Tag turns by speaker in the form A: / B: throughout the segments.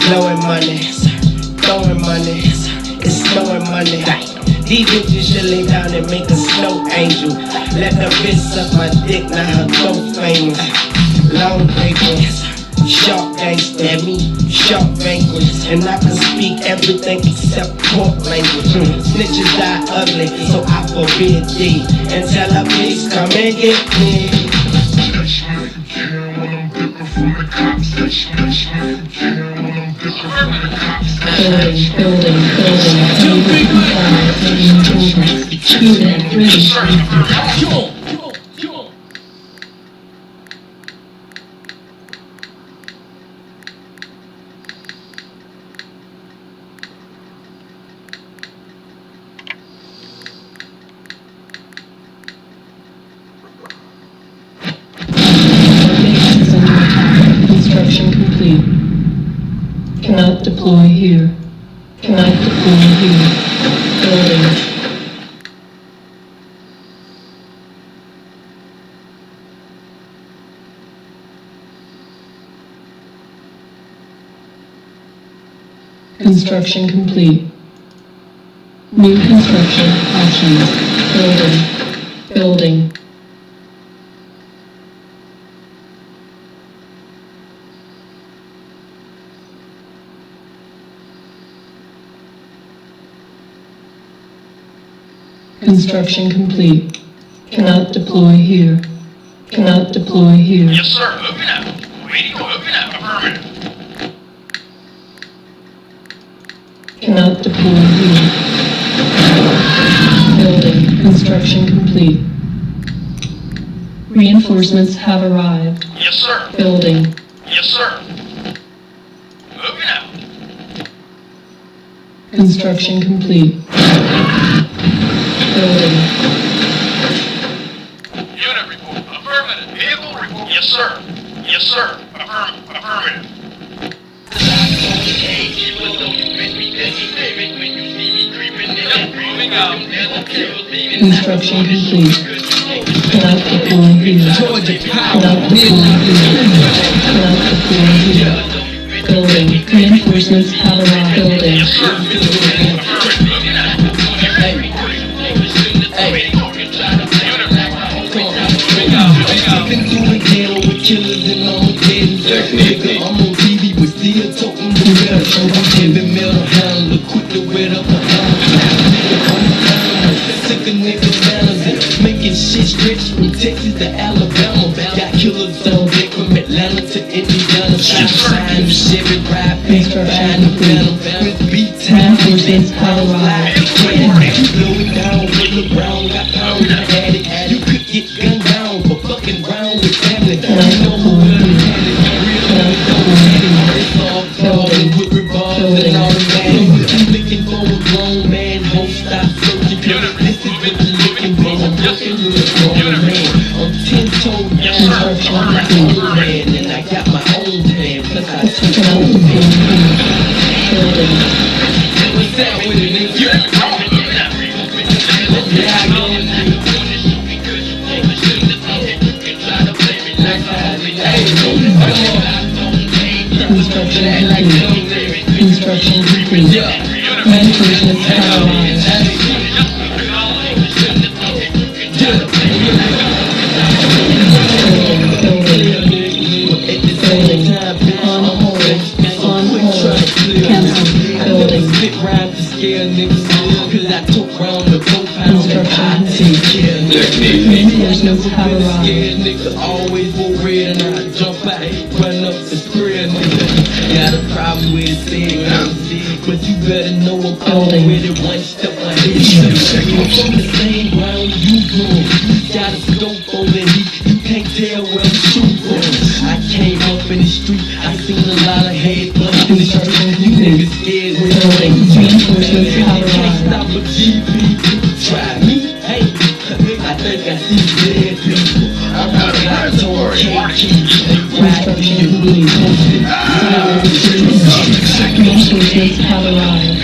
A: blowing money, throwing money, it's snowing money. These bitches should lay down and make a snow angel. Let the bitch suck my dick, now her throat famous. Long paper, sharp gangster, me, sharp vanquish. And I can speak everything except court language. Snitches die ugly, so I forbid thee. And tell a bitch, come and get me.
B: Building. Construction complete. Cannot deploy here. Cannot deploy here. Building. Construction complete. New construction options. Building. Construction complete. Cannot deploy here. Cannot deploy here.
C: Yes, sir. Moving out. Waiting. Moving out. Affirmative.
B: Cannot deploy here. Building. Construction complete. Reinforcements have arrived.
C: Yes, sir.
B: Building.
C: Yes, sir. Moving out.
B: Construction complete. Building.
C: Unit report. Affirmative. Vehicle report. Yes, sir. Yes, sir. Affirmative. Moving out.
B: Construction complete. Cannot deploy here. Cannot deploy here. Cannot deploy here. Building. Reinforcements have arrived. Building.
C: Yes, sir.
A: I'm on TV, but still talking the metal. I'm heavy metal handler, quick to wet up my arms. Sick of niggas balancing, making shit stretch from Texas to Alabama. Got killers on deck from Atlanta to Indiana. Southside, New Chevy, ride, pick, ride, New Venom. With beat time,
B: Reinforcements have arrived.
A: blow it down, roll around, got power in the attic. You could get gunned down for fucking round with family. You know who will have it.
B: Building.
A: With revolvers and automatic. I'm looking for a grown man, won't stop searching. This is what you're looking for. I'm looking for a grown man. I'm 10 toes down, I'm my own man, and I got my own plan. Plus I took my own man.
B: Building.
A: What's that with it, nigga? Yeah, I go.
B: Construction complete. Construction complete. Reinforcements have arrived. Building. On hold. Cancel. Building. Construction complete. Reinforcements have arrived.
A: Always go red and I jump out, run up the square, nigga. Got a problem with it, but you better know I'm
B: Building.
A: with it one step ahead. You from the same ground you grew. You got a scope over heat, you can't tell where I'm shooting from. I came up in the street, I seen a lot of head bust in the street. You niggas scared with
B: Building. Reinforcements have
A: can't
B: arrived.
A: stop a GP, try me, hey. I think I see dead people. I'm out of told KK.
B: Construction complete. Reinforcements have arrived.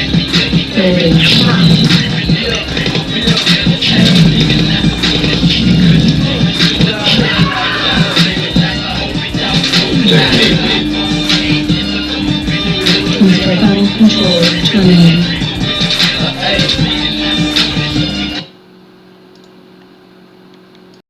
B: Building. Final control terminated.